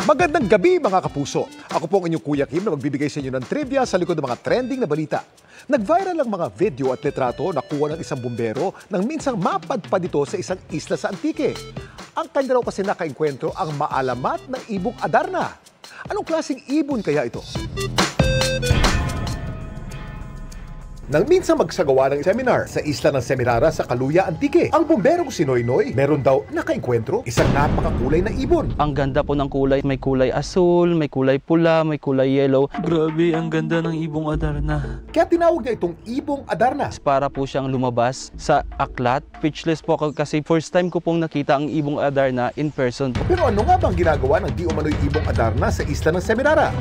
Magandang gabi mga kapuso. Ako po ang inyong Kuya Kim na magbibigay sa inyo ng trivia sa likod ng mga trending na balita. Nag-viral ang mga video at litrato na kuha ng isang bumbero nang minsang mapadpad dito sa isang isla sa Antique. Ang kanya raw kasi nakaengkwentro ang maalamat na ibong Adarna. Anong klaseng ibon kaya ito? Nang minsang magsagawa ng seminar sa isla ng Semirara sa Caluya, Antique, ang bumberong si Noynoy meron daw nakaengkwentro isang napakakulay na ibon. Ang ganda po ng kulay. May kulay asul, may kulay pula, may kulay yellow. Grabe, ang ganda ng ibong Adarna. Kaya tinawag niya itong ibong Adarna. Para po siyang lumabas sa aklat. Speechless po ako kasi first time ko pong nakita ang ibong Adarna in person. Pero ano nga bang ginagawa ng di umano'y ibong Adarna sa isla ng Semirara?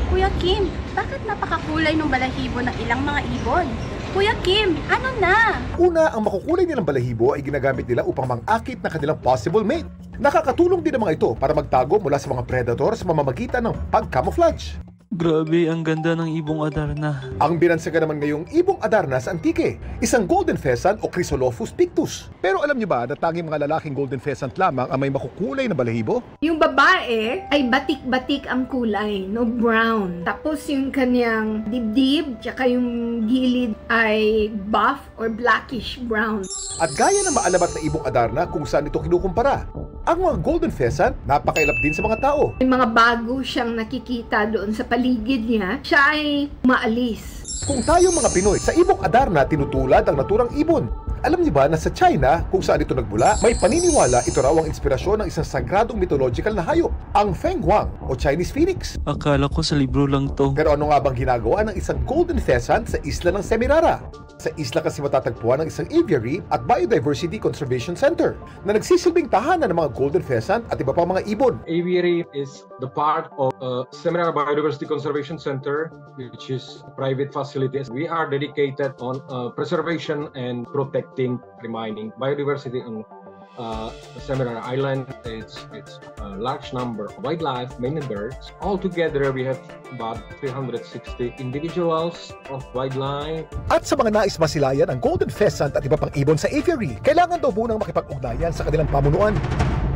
Kuya Kim, bakit napakakulay ng balahibo ng ilang mga ibon? Kuya Kim, ano na? Una, ang makukulay nilang balahibo ay ginagamit nila upang mangakit na kanilang possible mate. Nakakatulong din ang mga ito para magtago mula sa mga predator sa mamamagitan ng pag-camouflage. Grabe, ang ganda ng ibong Adarna. Ang binansagan naman ngayong ibong Adarna sa Antique, isang golden pheasant o Chrysolophus pictus. Pero alam niyo ba na tanging mga lalaking golden pheasant lamang ang may makukulay na balahibo? Yung babae ay batik-batik ang kulay, no, brown. Tapos yung kanyang dibdib, tsaka yung gilid ay buff or blackish brown. At gaya ng maalamat na ibong Adarna kung saan ito kinukumpara, ang mga golden pheasant napakailap din sa mga tao. May mga bago siyang nakikita doon sa paligid niya, siya ay umaalis. Kung tayo mga Pinoy, sa ibong Adarna tinutulad ang naturang ibon. Alam niyo ba na sa China, kung saan ito nagmula, may paniniwala ito raw ang inspirasyon ng isang sagradong mythological na hayop, ang Feng Huang o Chinese Phoenix. Akala ko sa libro lang to. Pero ano nga bang ginagawa ng isang golden pheasant sa isla ng Semirara? Sa isla kasi matatagpuan ng isang aviary at biodiversity conservation center na nagsisilbing tahanan ng mga golden pheasant at iba pang mga ibon. Aviary is the part of Semirara Biodiversity Conservation Center, which is a private facility. We are dedicated on preservation and protecting, reminding biodiversity on Semirara Island. It's a large number of wildlife, mainly birds. Altogether, we have about 360 individuals of wildlife. At sa mga nais masilayan ang golden pheasant at iba pang ibon sa aviary, kailangan daw munang makipag-ugnayan sa kanilang pamunuan.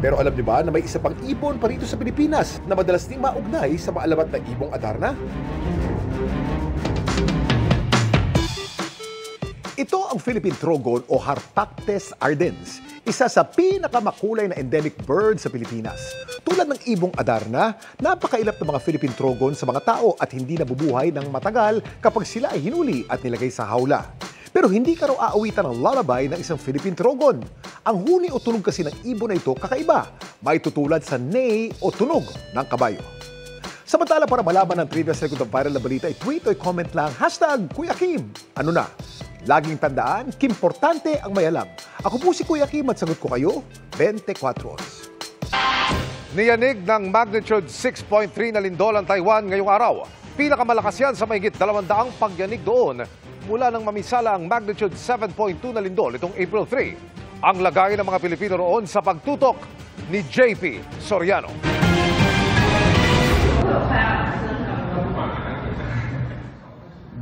Pero alam niyo ba na may isa pang ibon pa rito sa Pilipinas na madalas ding maugnay sa maalamat na ibong Adarna? Ito ang Philippine Trogon o Harpactes ardens, isa sa pinakamakulay na endemic bird sa Pilipinas. Tulad ng ibong Adarna, napakailap ng mga Philippine Trogon sa mga tao at hindi nabubuhay ng matagal kapag sila ay hinuli at nilagay sa hawla. Pero hindi ka raw aawitan ng lullaby ng isang Philippine Trogon. Ang huni o tunog kasi ng ibon na ito kakaiba, may tutulad sa neigh o tunog ng kabayo. Samantala, para malaman ng trivia sa likod ng viral na balita, i-tweet o i-comment lang #Kuya Kim. Ano na? Laging tandaan, kimportante ang may alam. Ako po si Kuya Kim at sagot ko kayo, 24 oras. Niyanig ng magnitude 6.3 na lindol ang Taiwan ngayong araw. Pinakamalakas yan sa mahigit 200 pagyanig doon mula nang mamisala ang magnitude 7.2 na lindol itong April 3. Ang lagay ng mga Pilipino roon sa pagtutok ni JP Soriano.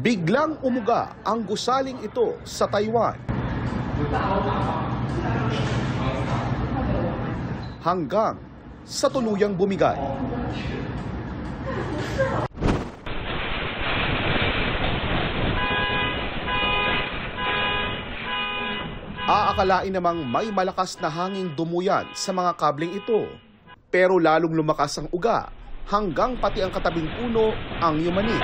Biglang umuga ang gusaling ito sa Taiwan. Hanggang sa tuluyang bumigay. Aakalain namang may malakas na hanging dumuyan sa mga kabling ito. Pero lalong lumakas ang uga hanggang pati ang katabing puno ang yumanig.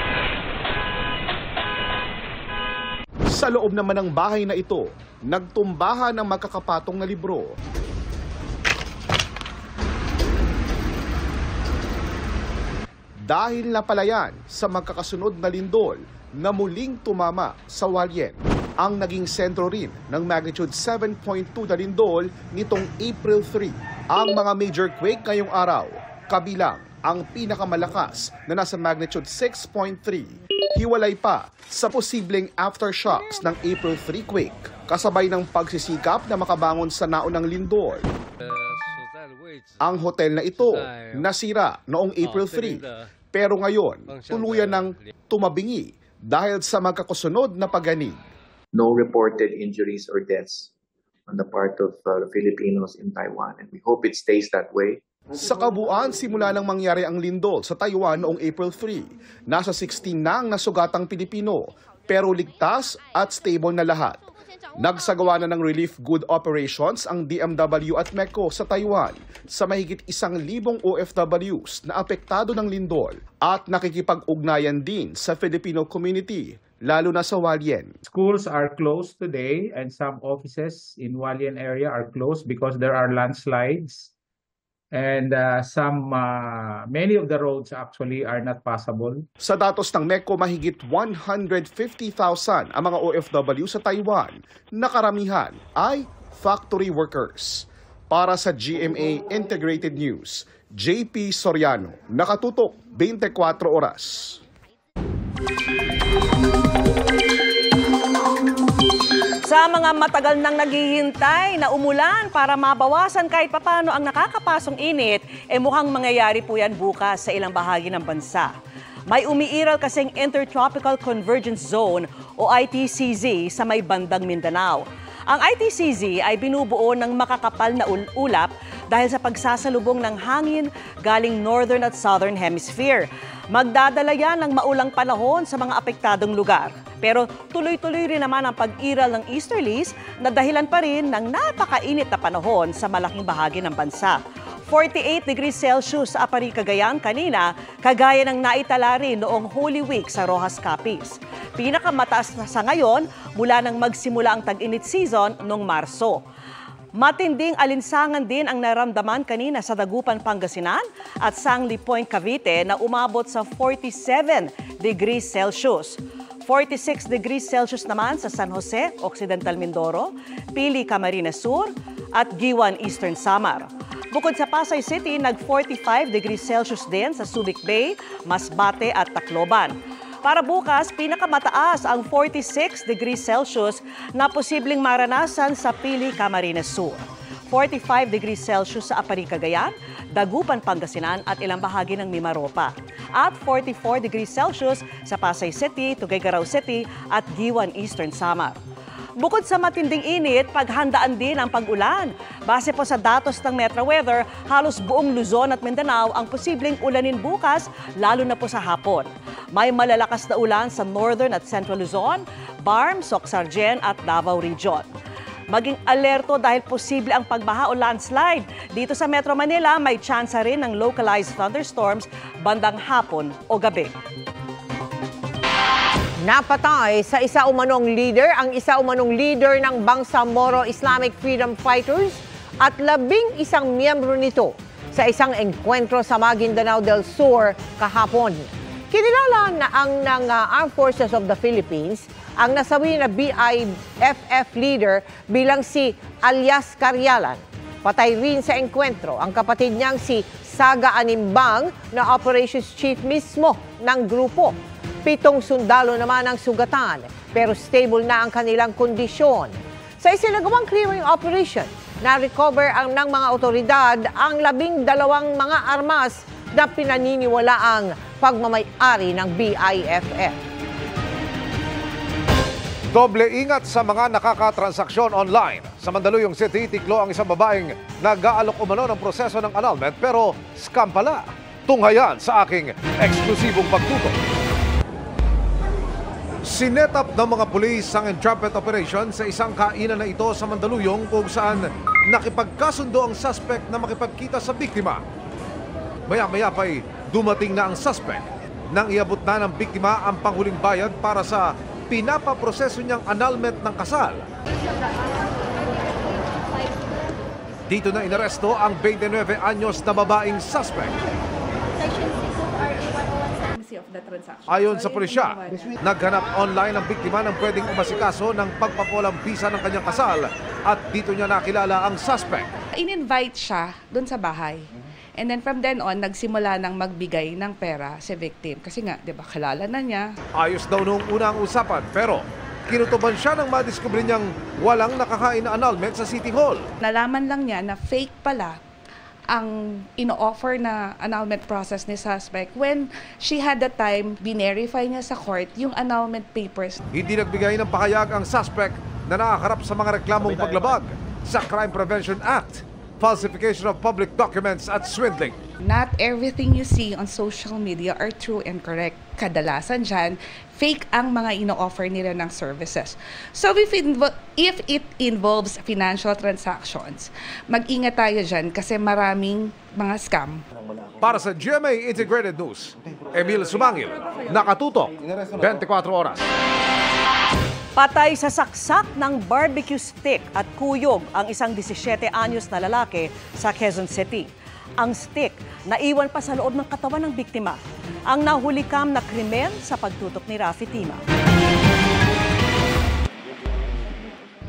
Sa loob naman ng bahay na ito, nagtumbahan ng magkakapatong na libro. Dahil napalayan sa magkakasunod na lindol na muling tumama sa Hualien, ang naging sentro rin ng magnitude 7.2 na lindol nitong April 3. Ang mga major quake ngayong araw, kabilang ang pinakamalakas na nasa magnitude 6.3. Hiwalay pa sa posibleng aftershocks ng April 3 quake, kasabay ng pagsisikap na makabangon sa naunang lindol. Ang hotel na ito nasira noong April 3, pero ngayon tuluyan ng tumabingi dahil sa magkakasunod na pagyanig. No reported injuries or deaths on the part of the Filipinos in Taiwan, and we hope it stays that way. Sa kabuuan, simula nang mangyari ang lindol sa Taiwan noong April 3, nasa 16 na ang nasugatang Pilipino, pero ligtas at stable na lahat. Nagsagawa na ng relief good operations ang DMW at MECO sa Taiwan sa mahigit 1,000 OFWs na apektado ng lindol at nakikipag-ugnayan din sa Filipino community, lalo na sa Hualien. Schools are closed today and some offices in Hualien area are closed because there are landslides. And many of the roads actually are not passable. Sa datos ng MECO, mahigit 150,000 ang mga OFW sa Taiwan na karamihan ay factory workers. Para sa GMA Integrated News, JP Soriano, nakatutok 24 oras. Sa mga matagal nang naghihintay na umulan para mabawasan kahit papano ang nakakapasong init, mukhang mangyayari po yan bukas sa ilang bahagi ng bansa. May umiiral kasing Intertropical Convergence Zone o ITCZ sa may bandang Mindanao. Ang ITCZ ay binubuo ng makakapal na ulap dahil sa pagsasalubong ng hangin galing Northern at Southern Hemisphere. Magdadala yan ng maulang panahon sa mga apektadong lugar. Pero tuloy-tuloy rin naman ang pag-iral ng easterlies na dahilan pa rin ng napakainit na panahon sa malaking bahagi ng bansa. 48 degrees Celsius sa Apari, Cagayan kanina, kagaya ng naitala rin noong Holy Week sa Rojas Capiz. Pinakamataas na sa ngayon mula nang magsimula ang tag-init season noong Marso. Matinding alinsangan din ang naramdaman kanina sa Dagupan, Pangasinan at Sangli Point, Cavite na umabot sa 47 degrees Celsius. 46 degrees Celsius naman sa San Jose, Occidental Mindoro, Pili, Camarines Sur at Giwan, Eastern Samar. Bukod sa Pasay City, nag-45 degrees Celsius din sa Subic Bay, Masbate at Tacloban. Para bukas, pinakamataas ang 46 degrees Celsius na posibleng maranasan sa Pili, Camarines Sur. 45 degrees Celsius sa Apari, Cagayan, Dagupan, Pangasinan at ilang bahagi ng Mimaropa. At 44 degrees Celsius sa Pasay City, Tuguegarao City at Giwan, Eastern Samar. Bukod sa matinding init, paghandaan din ang pag-ulan. Base po sa datos ng Metro Weather, halos buong Luzon at Mindanao ang posibleng ulanin bukas, lalo na po sa hapon. May malalakas na ulan sa Northern at Central Luzon, Barm, Soc-Sargen at Davao Region. Maging alerto dahil posible ang pagbaha o landslide. Dito sa Metro Manila, may tsansa rin ng localized thunderstorms bandang hapon o gabi. Napatay sa isa umanong leader ng Bangsamoro Islamic Freedom Fighters at 11 miyembro nito sa isang engkwentro sa Maguindanao del Sur kahapon. Kinilala na ng Armed Forces of the Philippines ang nasawi na BIFF leader bilang si Alias Caryalan. Patay rin sa engkwentro ang kapatid niyang si Saga Animbang na operations chief mismo ng grupo. 7 sundalo naman ang sugatan pero stable na ang kanilang kondisyon. Sa isinagawang clearing operation, na-recover ng mga otoridad ang 12 mga armas na pinaniniwalaang pagmamay-ari ng BIFF. Doble ingat sa mga nakakatransaksyon online. Sa Mandaluyong City, tiklo ang isang babaeng nag-aalok umano ng proseso ng annulment pero scam pala. Tunghayan sa aking eksklusibong pagtutok. Sinetap ng mga pulis ang entrapment operation sa isang kainan na ito sa Mandaluyong kung saan nakipagkasundo ang suspect na makipagkita sa biktima. Maya-maya pa'y dumating na ang suspect nang iabot na ng biktima ang panghuling bayad para sa pinapaproseso niyang annulment ng kasal. Dito na inaresto ang 29 anyos na babaeng suspect. Ayon sa pulisya, naghanap online ang biktima ng pwedeng umasikaso ng pagpapulang bisa ng kanyang kasal at dito niya nakilala ang suspect. In-invite siya doon sa bahay. And then from then on, nagsimula nang magbigay ng pera si victim. Kasi nga, di ba, kilala na niya. Ayos daw noong unang usapan, pero kinutuban siya nang madiskubre niyang walang nakakain na annulment sa City Hall. Nalaman lang niya na fake pala ang ino-offer na annulment process ni suspect when she had the time, binerify niya sa court yung annulment papers. Hindi nagbigay ng pakayag ang suspect na nakaharap sa mga reklamong paglabag sa Crime Prevention Act. falsification of public documents at swindling. Not everything you see on social media are true and correct. Kadalasan dyan, fake ang mga ino-offer nila ng services. So if it involves financial transactions, mag-ingat tayo dyan kasi maraming mga scam. Para sa GMA Integrated News, Emil Sumangil, nakatutok, 24 oras. Patay sa saksak ng barbecue stick at kuyog ang isang 17 anyos na lalaki sa Quezon City. Ang stick naiwan pa sa loob ng katawan ng biktima. Ang nahulikam na krimen sa pagtutok ni Rafi Tima.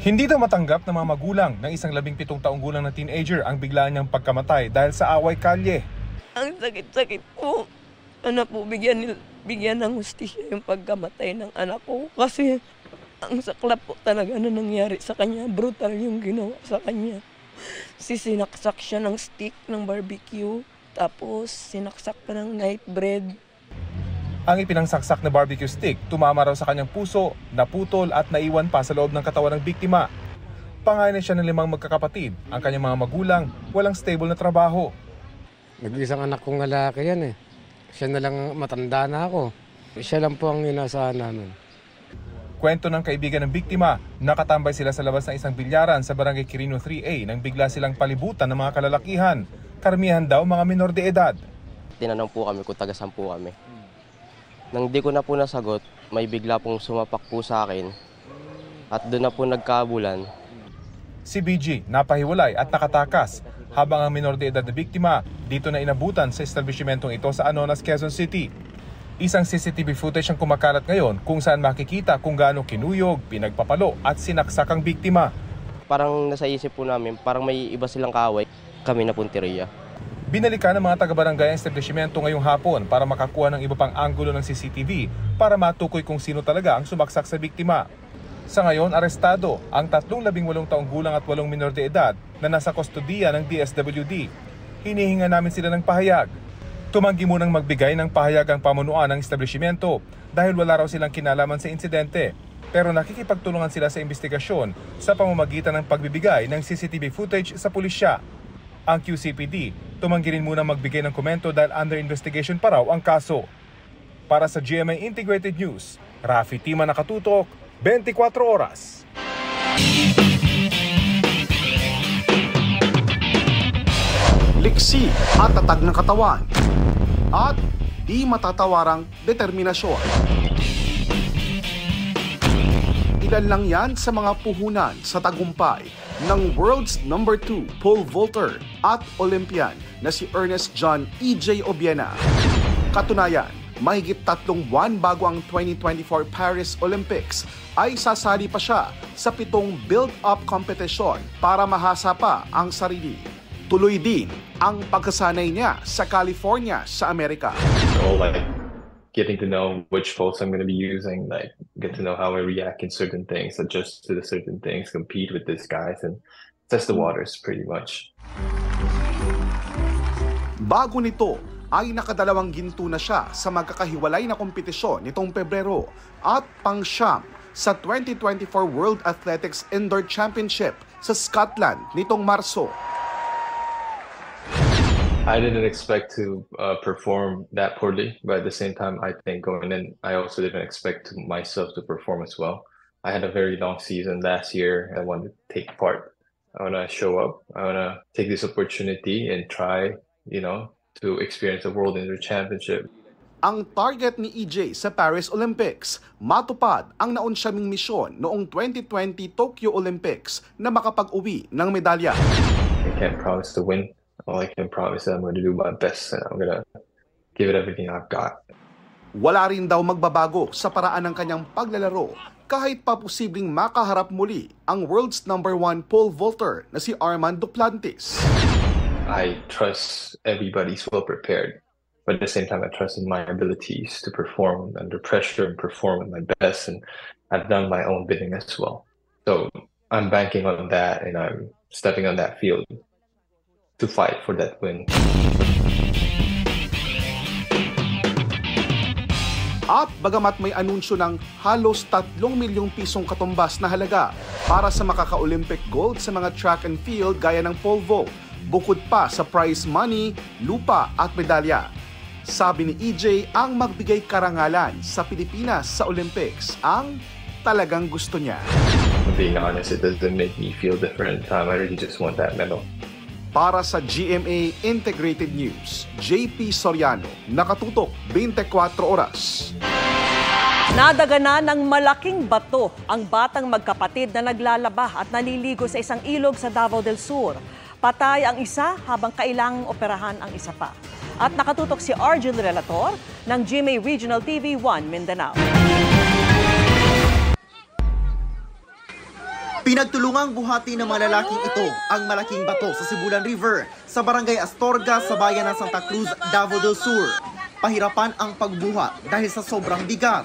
Hindi daw matanggap ng mga magulang ng isang 17 taong gulang na teenager ang biglaan niyang pagkamatay dahil sa away kalye. Ang sakit-sakit po. Anak po, bigyan ng hustisya yung pagkamatay ng anak ko. Kasi ang saklap po talaga na nangyari sa kanya. Brutal yung ginawa sa kanya. Sinaksak siya ng stick ng barbecue. Tapos sinaksak pa ng night bread. Ang ipinangsaksak na barbecue stick tumama raw sa kanyang puso, naputol at naiwan pa sa loob ng katawan ng biktima. Panganay siya ng 5 magkakapatid. Ang kanyang mga magulang walang stable na trabaho. Nag-isang anak kong lalaki yan eh. Siya na lang, matanda na ako. Siya lang po ang inaasahan namin. Kwento ng kaibigan ng biktima, nakatambay sila sa labas ng isang bilyaran sa Barangay Quirino 3A nang bigla silang palibutan ng mga kalalakihan. Karamihan daw mga minor de edad. Tinanong po kami kung taga-saan po kami. Nang di ko na po nasagot, may bigla pong sumapak po sa akin at doon na po nagkaabulan. Si BG napahiwalay at nakatakas habang ang minor de edad na biktima dito na inabutan sa establishmentong ito sa Anonas, Quezon City. Isang CCTV footage ang kumakalat ngayon kung saan makikita kung gaano kinuyog, pinagpapalo at sinaksak ang biktima. Parang nasa isip po namin, parang may iba silang kaaway, kami na punteriya. Binalikan ng mga taga-barangay ang establishmento ngayong hapon para makakuha ng iba pang anggulo ng CCTV para matukoy kung sino talaga ang sumaksak sa biktima. Sa ngayon, arestado ang 18 taong gulang at 8 minor de edad na nasa kustodiya ng DSWD. Hinihinga namin sila ng pahayag. Tumanggi munang magbigay ng pahayag ang pamunuan ng establishmento dahil wala raw silang kinalaman sa insidente. Pero nakikipagtulungan sila sa investigasyon sa pamamagitan ng pagbibigay ng CCTV footage sa pulisya. Ang QCPD, tumanggi rin muna magbigay ng komento dahil under investigation pa raw ang kaso. Para sa GMA Integrated News, Rafi Tima, nakatutok, 24 oras. Liksi at tatag ng katawan at di matatawarang determinasyon. Ilan lang yan sa mga puhunan sa tagumpay ng world's number 2 pole vaulter at Olympian na si Ernest John E.J. Obiena. Katunayan, mahigit 3 buwan bago ang 2024 Paris Olympics ay sasali pa siya sa 7 build-up competition para mahasa pa ang sarili. Tuloy din ang pagkasanay niya sa California sa Amerika. So like getting to know which pose I'm going to be using, like get to know how I react in certain things, adjust to the certain things, compete with these guys and test the waters pretty much. Bago nito ay nakadalawang ginto na siya sa magkakahiwalay na kompetisyon nitong Pebrero at pang-siyam sa 2024 World Athletics Indoor Championship sa Scotland nitong Marso. I didn't expect to perform that poorly, but at the same time, I think going in, I also didn't expect myself to perform as well. I had a very long season last year. I wanted to take part. I want to show up. I want to take this opportunity and try, to experience the World Indoor Championship. Ang target ni EJ sa Paris Olympics, matupad ang naunsyaming misyon noong 2020 Tokyo Olympics na makapag-uwi ng medalya. I can't promise to win. All I can promise is I'm going to do my best and I'm going to give it everything I've got. Wala rin daw magbabago sa paraan ng kanyang paglalaro kahit pa posibleng makaharap muli ang world's number 1 pole vaulter na si Armand Duplantis. I trust everybody's well prepared, but at the same time I trust in my abilities to perform under pressure and perform at my best, and I've done my own bidding as well. So I'm banking on that and I'm stepping on that field to fight for that win. At bagamat may anunsyo ng halos 3 milyong pisong katumbas na halaga para sa makaka-Olympic gold sa mga track and field gaya ng pole vault bukod pa sa prize money, lupa at medalya. Sabi ni EJ, ang magbigay karangalan sa Pilipinas sa Olympics ang talagang gusto niya. Being honest, it doesn't make me feel different. I really just want that medal. Para sa GMA Integrated News, JP Soriano, nakatutok 24 oras. Nadaganan ng malaking bato ang batang magkapatid na naglalaba at naliligo sa isang ilog sa Davao del Sur. Patay ang isa habang kailangang operahan ang isa pa. At nakatutok si Arjun Relator ng GMA Regional TV 1 Mindanao. Pinagtulungang buhati ng mga lalaking ito ang malaking bato sa Sibulan River sa Barangay Astorga sa bayan ng Santa Cruz, Davao del Sur. Pahirapan ang pagbuhat dahil sa sobrang bigat.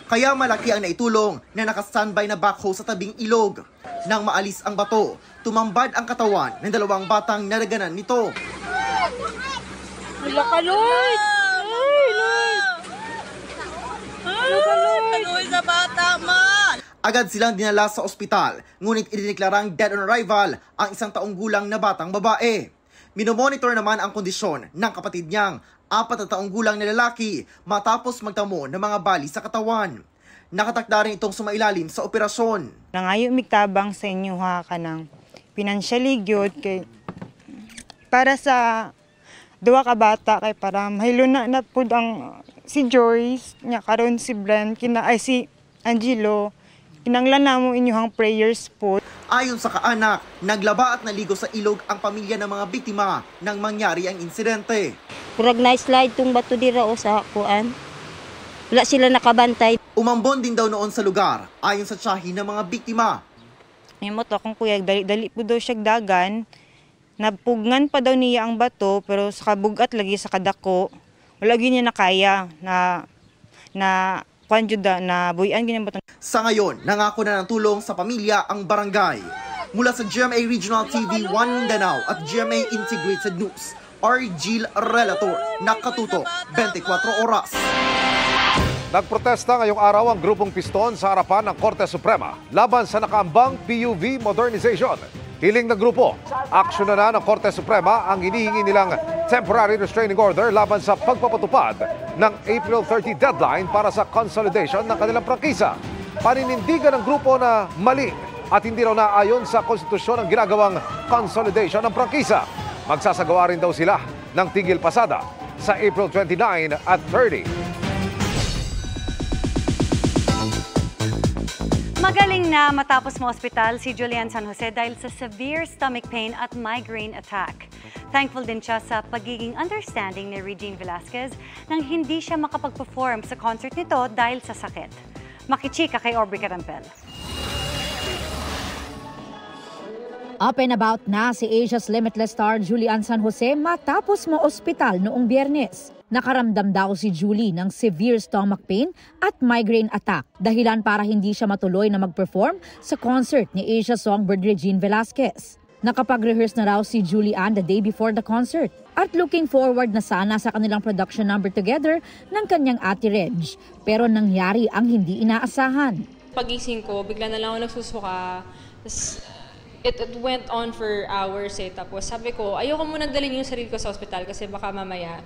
Kaya malaki ang naitulong na naka-standby na backhoe sa tabing ilog. Nang maalis ang bato, tumambad ang katawan ng dalawang batang nadaganan nito. Wala ka, Lord! Ay, Lord! Ay, sa bata, man! Agad silang dinala sa ospital, ngunit idineklarang dead on arrival ang 1 taong gulang na batang babae. Minomonitor naman ang kondisyon ng kapatid niyang 4 na taong gulang na lalaki matapos magtamo ng mga bali sa katawan. Nakatakda rin itong sumailalim sa operasyon. Nangayo migtabang sa inyo ha ka ng financially good kay para sa duwa ka bata kay para mahilo na pud ang si Joyce nya karon si Brent si Angelo. Kinanglan na mo inyong prayers po. Ayon sa kaanak, naglaba at naligo sa ilog ang pamilya ng mga biktima nang mangyari ang insidente. Kurag na-slide tong bato dira o sa kuan. Wala sila nakabantay. Umambon din daw noon sa lugar, ayon sa tiyahin ng mga biktima. May moto akong kuya, dali po daw siya dagan. Napugnan pa daw niya ang bato, pero sa kabugat lagi sa kadako. Wala niya na kaya na buyan ganyan batang. Sa ngayon, nangako na ng tulong sa pamilya ang barangay. Mula sa GMA Regional TV 1 Mindanao at GMA Integrated News, Arjun Relator, nakatutok 24 oras. Nagprotesta ngayong araw ang grupong Piston sa harapan ng Korte Suprema laban sa nakaambang PUV modernization. Hiling ng grupo, aksyon na ng Korte Suprema ang hinihingi nilang temporary restraining order laban sa pagpapatupad ng April 30 deadline para sa consolidation ng kanilang prangkisa. Paninindigan ng grupo na mali at hindi raw naayon sa konstitusyon ang ginagawang consolidation ng prangkisa. Magsasagawa rin daw sila ng tigil pasada sa April 29 at 30. Magaling na matapos ma-ospital si Julian San Jose dahil sa severe stomach pain at migraine attack. Thankful din siya sa pagiging understanding ni Regine Velasquez nang hindi siya makapag-perform sa concert nito dahil sa sakit. Makichika kay Aubrey Carampel. Up and about na si Asia's Limitless star Julian San Jose matapos ma-ospital noong Biyernes. Nakaramdam daw si Julie ng severe stomach pain at migraine attack, dahilan para hindi siya matuloy na mag-perform sa concert ni Asia songbird Regine Velasquez. Nakapag-rehearse na raw si Julian the day before the concert at looking forward na sana sa kanilang production number together ng kanyang ate Reg. Pero nangyari ang hindi inaasahan. Pagising ko, bigla na lang ako nagsusuka. It went on for hours tapos sabi ko, ayoko muna dalhin yung sarili ko sa ospital kasi baka mamaya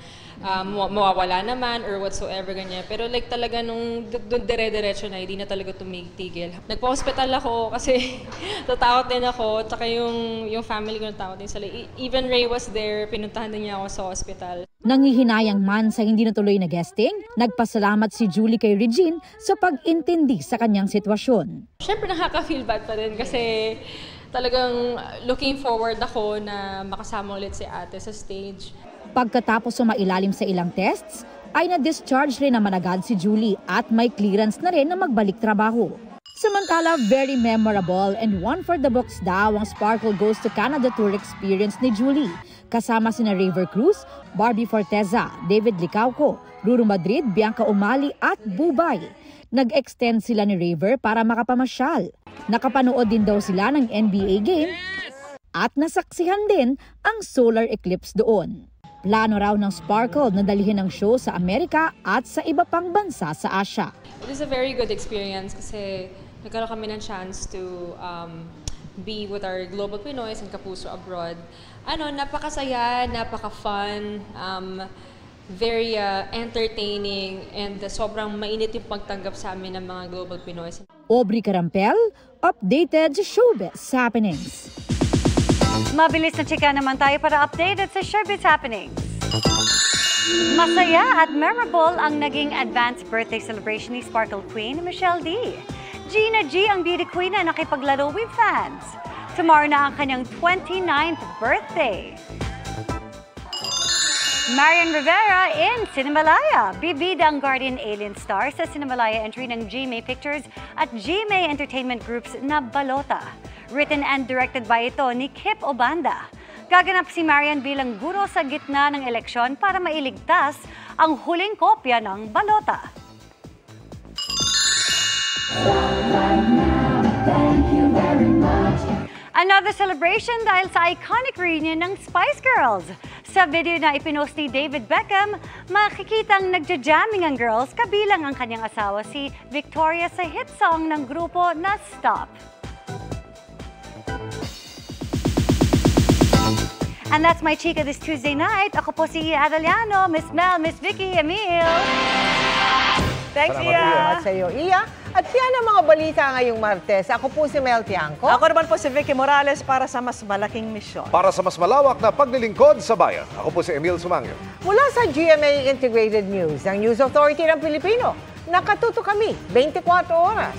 mawawala naman or whatsoever ganyan. Pero like talaga nung dire-diretso na, hindi na talaga tumigil. Nagpa-hospital ako kasi tatakot din ako, tsaka yung family ko natakot din sila. Even Ray was there, pinuntahan din niya ako sa ospital. Nanghihinayang man sa hindi natuloy na guesting, nagpasalamat si Julie kay Regine sa pag-intindi sa kanyang sitwasyon. Siyempre nakaka-feel bad pa rin kasi talagang looking forward ako na makasama ulit si ate sa stage. Pagkatapos sumailalim sa ilang tests, ay na-discharge rin naman agad si Julie at may clearance na rin na magbalik trabaho. Samantala, very memorable and one for the books daw ang Sparkle Goes to Canada tour experience ni Julie. Kasama sina Raver Cruz, Barbie Forteza, David Licauco, Ruru Madrid, Bianca Umali at Bubay. Nag-extend sila ni Raver para makapamasyal. Nakapanood din daw sila ng NBA game at nasaksihan din ang solar eclipse doon. Plano raw ng Sparkle na dalhin ang show sa Amerika at sa iba pang bansa sa Asia. It is a very good experience kasi nagkaroon kami ng chance to be with our global Pinoys and Kapuso abroad. Napakasaya, napaka-fun, very entertaining, and sobrang mainit yung pagtanggap sa amin ng mga global Pinoys. Aubrey Carampel, updated sa showbiz happenings. Mabilis na chika naman tayo para updated sa showbiz happenings. Masaya at memorable ang naging advanced birthday celebration ni Sparkle Queen Michelle D. Gina G ang beauty queen na nakipaglaro with fans. Tomorrow na ang kanyang 29th birthday. Marian Rivera in Cinemalaya. Bibida ang Guardian Alien star sa Cinemalaya entry ng GMA Pictures at GMA Entertainment Group's na Balota. Written and directed by ito ni Kip Obanda. Gaganap si Marian bilang guro sa gitna ng eleksyon para mailigtas ang huling kopya ng balota. Another celebration dahil sa iconic reunion ng Spice Girls. Sa video na ipinost ni David Beckham, makikitang nagja-jamming ang girls kabilang ang kanyang asawa si Victoria sa hit song ng grupo na Stop. And that's my chika this Tuesday night. Ako po si Ia Adaliano, Miss Mel, Miss Vicky, Emil. Thanks, Ia. Salamat sa iyo, Ia. At yan ang mga balita ngayong Martes. Ako po si Mel Tiangco. Ako naman po si Vicky Morales para sa mas malaking misyon. Para sa mas malawak na paglilingkod sa bayan, ako po si Emil Sumangyo. Mula sa GMA Integrated News, ang News Authority ng Pilipino. Nakatuto kami 24 oras.